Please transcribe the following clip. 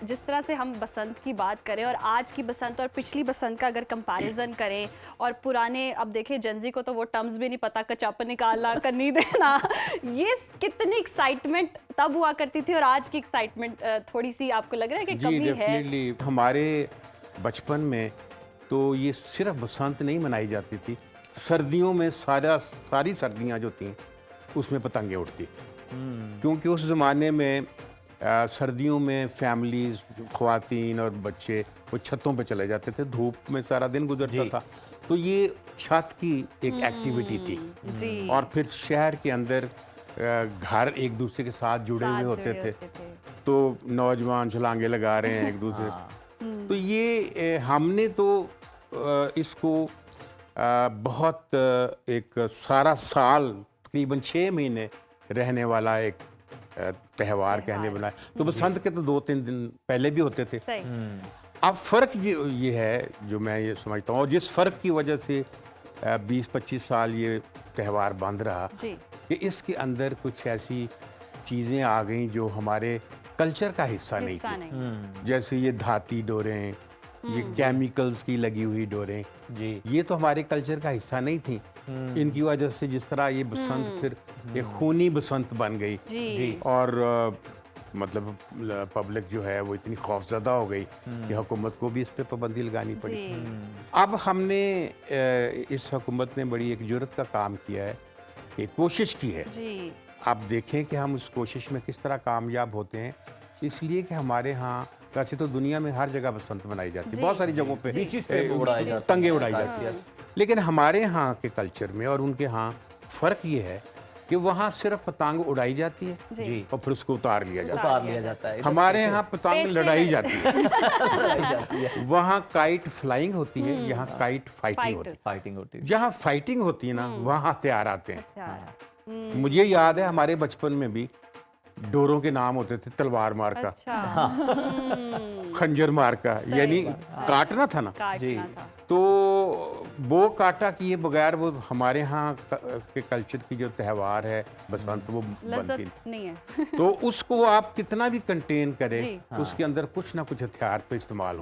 जिस तरह से हम बसंत की बात करें और आज की बसंत और पिछली बसंत का अगर कंपैरिजन करें और पुराने, अब देखिए जनजी को तो वो टर्म्स भी नहीं पता, कचाप निकालना, कन्नी देना, ये कितनी एक्साइटमेंट तब हुआ करती थी और आज की एक्साइटमेंट थोड़ी सी आपको लग रहा है कि जी कमी है? डेफिनेटली। हमारे बचपन में तो ये सिर्फ बसंत नहीं मनाई जाती थी, सर्दियों में सारी सर्दियाँ जो थीं उसमें पतंगे उड़ती, क्योंकि उस ज़माने में सर्दियों में फैमिलीज, ख़वातीन और बच्चे वो छतों पे चले जाते थे, धूप में सारा दिन गुजरता था, तो ये छत की एक एक्टिविटी थी। जी। और फिर शहर के अंदर घर एक दूसरे के साथ जुड़े हुए होते थे, तो नौजवान छलांगे लगा रहे हैं एक दूसरे तो ये हमने तो इसको बहुत एक सारा साल तकरीबन 6 महीने रहने वाला एक त्यौहार कहने वाला है। तो बसंत के तो 2-3 दिन पहले भी होते थे। सही। अब फ़र्क ये है जो मैं ये समझता हूँ, और जिस फ़र्क की वजह से 20-25 साल ये त्यौहार बंद रहा जी। कि इसके अंदर कुछ ऐसी चीज़ें आ गई जो हमारे कल्चर का हिस्सा नहीं थी। जैसे ये धाती डोरें, ये केमिकल्स की लगी हुई डोरें, जी, ये तो हमारे कल्चर का हिस्सा नहीं थी। इनकी वजह से जिस तरह ये बसंत फिर ये खूनी बसंत बन गई जी। और मतलब पब्लिक जो है वो इतनी खौफजदा हो गई कि हुकूमत को भी इस पे पाबंदी लगानी पड़ी। अब हमने इस हुकूमत ने बड़ी एक जुर्रत का काम किया है, एक कोशिश की है। जी। आप देखें कि हम उस कोशिश में किस तरह कामयाब होते हैं, इसलिए कि हमारे यहाँ वैसे तो दुनिया में हर जगह बसंत मनाई जाती है, बहुत सारी जगहों पे बीचेस पे उड़ाए जाते हैं, पतंगे उड़ाई जाती है, लेकिन हमारे यहाँ के कल्चर में और उनके यहाँ फ़र्क ये है कि वहाँ सिर्फ पतंग उड़ाई जाती है जी, और फिर उसको उतार लिया जाता उतार लिया जाता है। है। हमारे यहाँ पतंग लड़ाई जाती है, उड़ाई जाती है, वहाँ काइट फ्लाइंग होती है, यहाँ काइट फाइटिंग होती है। फाइटिंग होती है। जहाँ फाइटिंग होती है ना वहाँ हथियार आते हैं। अच्छा। मुझे याद है हमारे बचपन में भी डोरों के नाम होते थे, तलवार मार का, अच्छा। खंजर मार का, यानी काटना था ना, काटना था। तो वो काटा किए बगैर वो हमारे यहाँ के कल्चर की जो त्यौहार है बसंत वो बनती लज्जत नहीं है। तो उसको आप कितना भी कंटेन करें जी। उसके अंदर कुछ ना कुछ हथियार तो इस्तेमाल